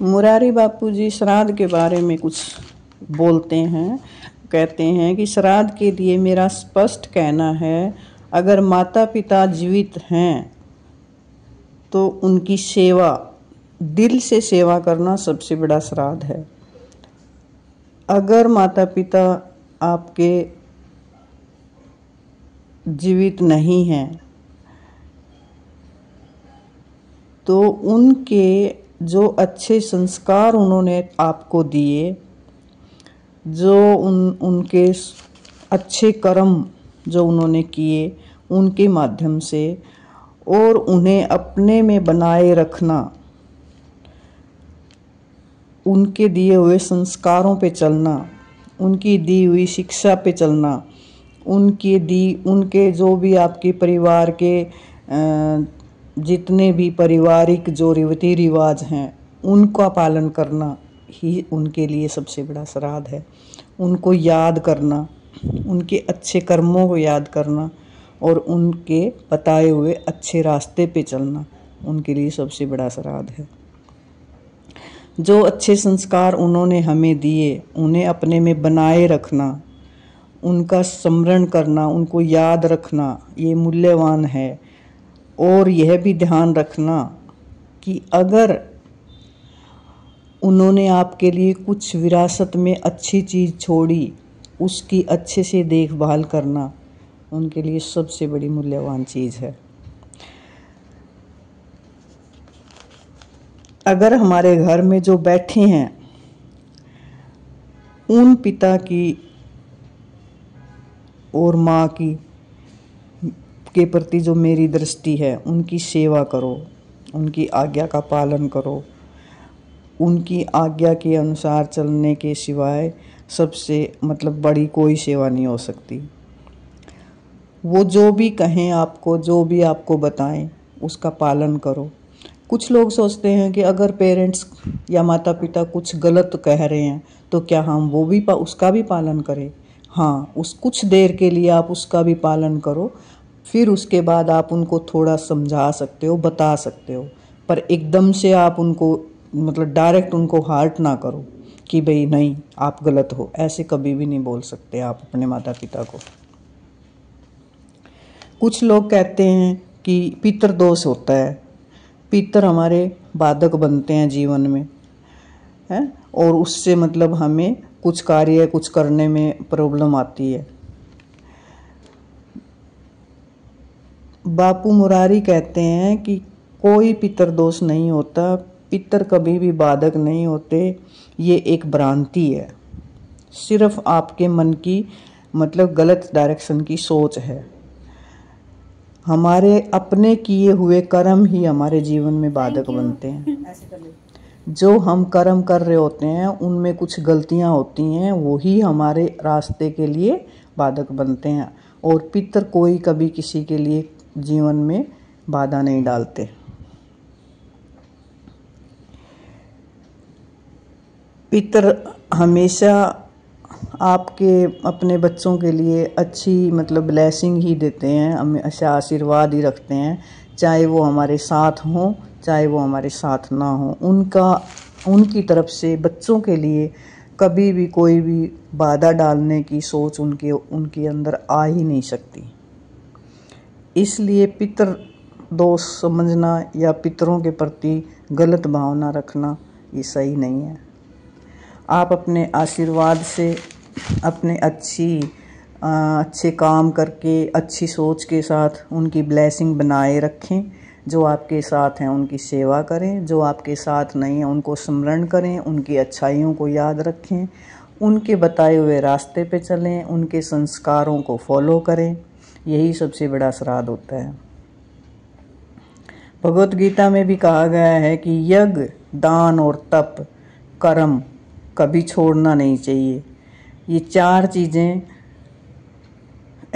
मुरारी बापू जी श्राद्ध के बारे में कुछ बोलते हैं। कहते हैं कि श्राद्ध के लिए मेरा स्पष्ट कहना है, अगर माता पिता जीवित हैं तो उनकी सेवा, दिल से सेवा करना सबसे बड़ा श्राद्ध है। अगर माता पिता आपके जीवित नहीं हैं तो उनके जो अच्छे संस्कार उन्होंने आपको दिए, जो उनके अच्छे कर्म जो उन्होंने किए उनके माध्यम से, और उन्हें अपने में बनाए रखना, उनके दिए हुए संस्कारों पे चलना, उनकी दी हुई शिक्षा पे चलना, उनके जो भी आपके परिवार के जितने भी पारिवारिक जो रीति रिवाज हैं उनका पालन करना ही उनके लिए सबसे बड़ा श्राद्ध है। उनको याद करना, उनके अच्छे कर्मों को याद करना और उनके बताए हुए अच्छे रास्ते पे चलना उनके लिए सबसे बड़ा श्राद्ध है। जो अच्छे संस्कार उन्होंने हमें दिए उन्हें अपने में बनाए रखना, उनका स्मरण करना, उनको याद रखना, ये मूल्यवान है। और यह भी ध्यान रखना कि अगर उन्होंने आपके लिए कुछ विरासत में अच्छी चीज़ छोड़ी, उसकी अच्छे से देखभाल करना उनके लिए सबसे बड़ी मूल्यवान चीज़ है। अगर हमारे घर में जो बैठे हैं उन पिता की और माँ की के प्रति जो मेरी दृष्टि है, उनकी सेवा करो, उनकी आज्ञा का पालन करो। उनकी आज्ञा के अनुसार चलने के सिवाय सबसे बड़ी कोई सेवा नहीं हो सकती। वो जो भी कहें आपको, जो भी आपको बताएं, उसका पालन करो। कुछ लोग सोचते हैं कि अगर पेरेंट्स या माता पिता कुछ गलत कह रहे हैं तो क्या हम वो भी उसका भी पालन करें? हाँ, उस कुछ देर के लिए आप उसका भी पालन करो, फिर उसके बाद आप उनको थोड़ा समझा सकते हो, बता सकते हो, पर एकदम से आप उनको डायरेक्ट उनको हार्ट ना करो कि भाई नहीं आप गलत हो। ऐसे कभी भी नहीं बोल सकते आप अपने माता पिता को। कुछ लोग कहते हैं कि पितृ दोष होता है, पितृ हमारे बाधक बनते हैं जीवन में, है, और उससे हमें कुछ कार्य कुछ करने में प्रॉब्लम आती है। बापू मुरारी कहते हैं कि कोई पितृ दोष नहीं होता, पितृ कभी भी बाधक नहीं होते, ये एक भ्रांति है, सिर्फ आपके मन की गलत डायरेक्शन की सोच है। हमारे अपने किए हुए कर्म ही हमारे जीवन में बाधक बनते हैं। जो हम कर्म कर रहे होते हैं उनमें कुछ गलतियां होती हैं, वही हमारे रास्ते के लिए बाधक बनते हैं। और पितृ कोई कभी किसी के लिए जीवन में बाधा नहीं डालते। पितृ हमेशा आपके अपने बच्चों के लिए अच्छी ब्लेसिंग ही देते हैं, हमेशा आशीर्वाद ही रखते हैं, चाहे वो हमारे साथ हों चाहे वो हमारे साथ ना हो। उनकी तरफ से बच्चों के लिए कभी भी कोई भी बाधा डालने की सोच उनके अंदर आ ही नहीं सकती। इसलिए पितृ दोष समझना या पितरों के प्रति गलत भावना रखना ये सही नहीं है। आप अपने आशीर्वाद से, अपने अच्छे काम करके, अच्छी सोच के साथ उनकी ब्लेसिंग बनाए रखें। जो आपके साथ हैं उनकी सेवा करें, जो आपके साथ नहीं हैं उनको स्मरण करें, उनकी अच्छाइयों को याद रखें, उनके बताए हुए रास्ते पे चलें, उनके संस्कारों को फॉलो करें। यही सबसे बड़ा श्राद्ध होता है। भगवत गीता में भी कहा गया है कि यज्ञ, दान और तप, कर्म कभी छोड़ना नहीं चाहिए। ये चार चीज़ें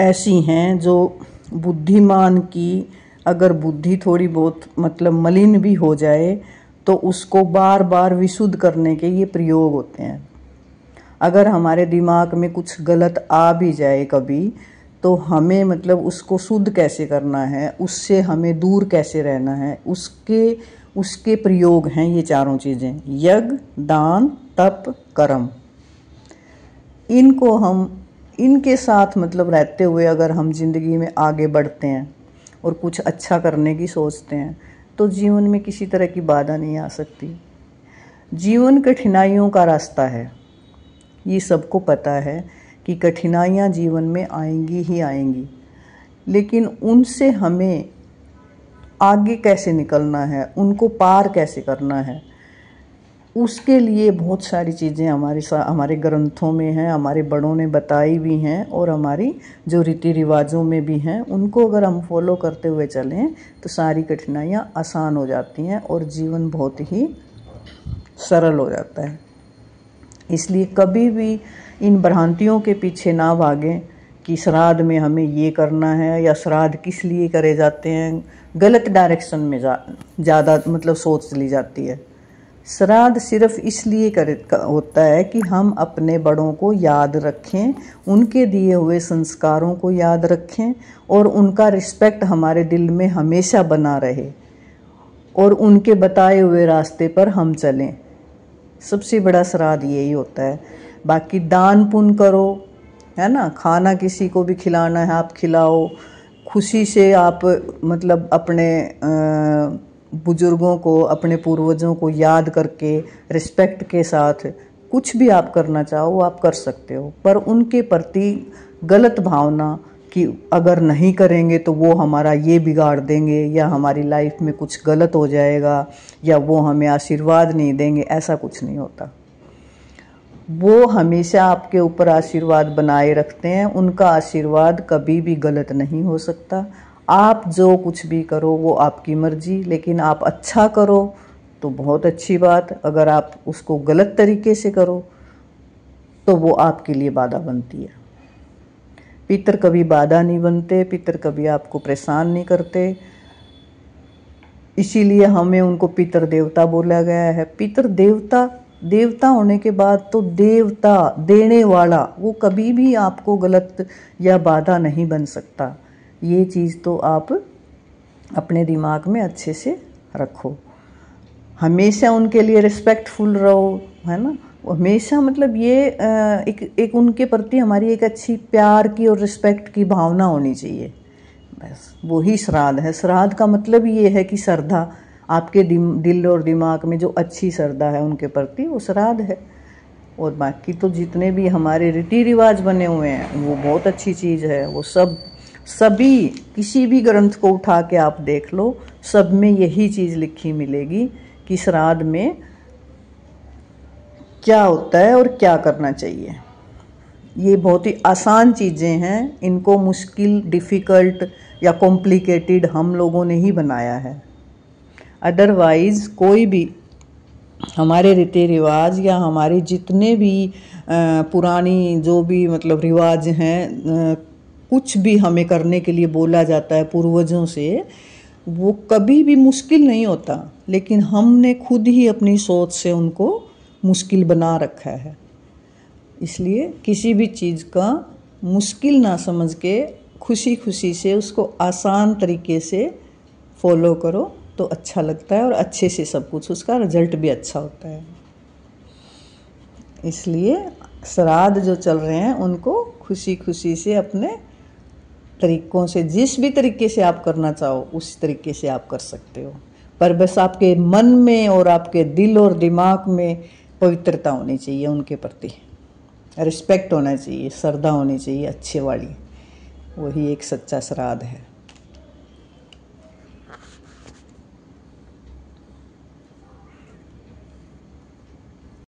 ऐसी हैं जो बुद्धिमान की, अगर बुद्धि थोड़ी बहुत मलिन भी हो जाए तो उसको बार बार विशुद्ध करने के ये प्रयोग होते हैं। अगर हमारे दिमाग में कुछ गलत आ भी जाए कभी, तो हमें उसको शुद्ध कैसे करना है, उससे हमें दूर कैसे रहना है, उसके प्रयोग हैं ये चारों चीज़ें, यज्ञ, दान, तप, कर्म। इनको हम इनके साथ मतलब रहते हुए अगर हम जिंदगी में आगे बढ़ते हैं और कुछ अच्छा करने की सोचते हैं तो जीवन में किसी तरह की बाधा नहीं आ सकती। जीवन कठिनाइयों का रास्ता है, ये सबको पता है कि कठिनाइयाँ जीवन में आएंगी ही आएंगी, लेकिन उनसे हमें आगे कैसे निकलना है, उनको पार कैसे करना है, उसके लिए बहुत सारी चीज़ें हमारे ग्रंथों में हैं, हमारे बड़ों ने बताई भी हैं और हमारी जो रीति रिवाजों में भी हैं, उनको अगर हम फॉलो करते हुए चलें तो सारी कठिनाइयाँ आसान हो जाती हैं और जीवन बहुत ही सरल हो जाता है। इसलिए कभी भी इन भ्रांतियों के पीछे ना भागें कि श्राद्ध में हमें ये करना है या श्राद्ध किस लिए करे जाते हैं। गलत डायरेक्शन में ज़्यादा मतलब सोच ली जाती है। श्राद्ध सिर्फ इसलिए होता है कि हम अपने बड़ों को याद रखें, उनके दिए हुए संस्कारों को याद रखें और उनका रिस्पेक्ट हमारे दिल में हमेशा बना रहे और उनके बताए हुए रास्ते पर हम चलें। सबसे बड़ा श्राद्ध यही होता है। बाकी दान पुण्य करो, है ना, खाना किसी को भी खिलाना है आप खिलाओ, खुशी से आप मतलब अपने बुजुर्गों को, अपने पूर्वजों को याद करके रिस्पेक्ट के साथ कुछ भी आप करना चाहो वो आप कर सकते हो, पर उनके प्रति गलत भावना कि अगर नहीं करेंगे तो वो हमारा ये बिगाड़ देंगे या हमारी लाइफ में कुछ गलत हो जाएगा या वो हमें आशीर्वाद नहीं देंगे, ऐसा कुछ नहीं होता। वो हमेशा आपके ऊपर आशीर्वाद बनाए रखते हैं, उनका आशीर्वाद कभी भी गलत नहीं हो सकता। आप जो कुछ भी करो वो आपकी मर्जी, लेकिन आप अच्छा करो तो बहुत अच्छी बात, अगर आप उसको गलत तरीके से करो तो वो आपके लिए बाधा बनती है। पितर कभी बाधा नहीं बनते, पितर कभी आपको परेशान नहीं करते, इसीलिए हमें उनको पितर देवता बोला गया है। पितर देवता होने के बाद तो देवता देने वाला, वो कभी भी आपको गलत या बाधा नहीं बन सकता। ये चीज़ तो आप अपने दिमाग में अच्छे से रखो। हमेशा उनके लिए रिस्पेक्टफुल रहो, है ना, हमेशा मतलब ये एक उनके प्रति हमारी एक अच्छी प्यार की और रिस्पेक्ट की भावना होनी चाहिए। बस वही श्राद्ध है। श्राद्ध का मतलब ये है कि श्रद्धा, आपके दिल और दिमाग में जो अच्छी श्रद्धा है उनके प्रति, वो श्राद्ध है। और बाकी तो जितने भी हमारे रीति रिवाज बने हुए हैं वो बहुत अच्छी चीज़ है। वो सभी किसी भी ग्रंथ को उठा के आप देख लो, सब में यही चीज़ लिखी मिलेगी कि श्राद्ध में क्या होता है और क्या करना चाहिए। ये बहुत ही आसान चीज़ें हैं, इनको मुश्किल, डिफ़िकल्ट या कॉम्प्लिकेटेड हम लोगों ने ही बनाया है। अदरवाइज़ कोई भी हमारे रीति रिवाज या हमारे जितने भी पुरानी जो भी मतलब रिवाज हैं, कुछ भी हमें करने के लिए बोला जाता है पूर्वजों से, वो कभी भी मुश्किल नहीं होता, लेकिन हमने खुद ही अपनी सोच से उनको मुश्किल बना रखा है। इसलिए किसी भी चीज़ का मुश्किल ना समझ के खुशी खुशी से उसको आसान तरीके से फॉलो करो तो अच्छा लगता है और अच्छे से सब कुछ, उसका रिजल्ट भी अच्छा होता है। इसलिए श्राद्ध जो चल रहे हैं उनको खुशी खुशी से अपने तरीक़ों से, जिस भी तरीके से आप करना चाहो उस तरीके से आप कर सकते हो, पर बस आपके मन में और आपके दिल और दिमाग में पवित्रता होनी चाहिए, उनके प्रति रिस्पेक्ट होना चाहिए, श्रद्धा होनी चाहिए अच्छे वाली। वही एक सच्चा श्राद्ध है।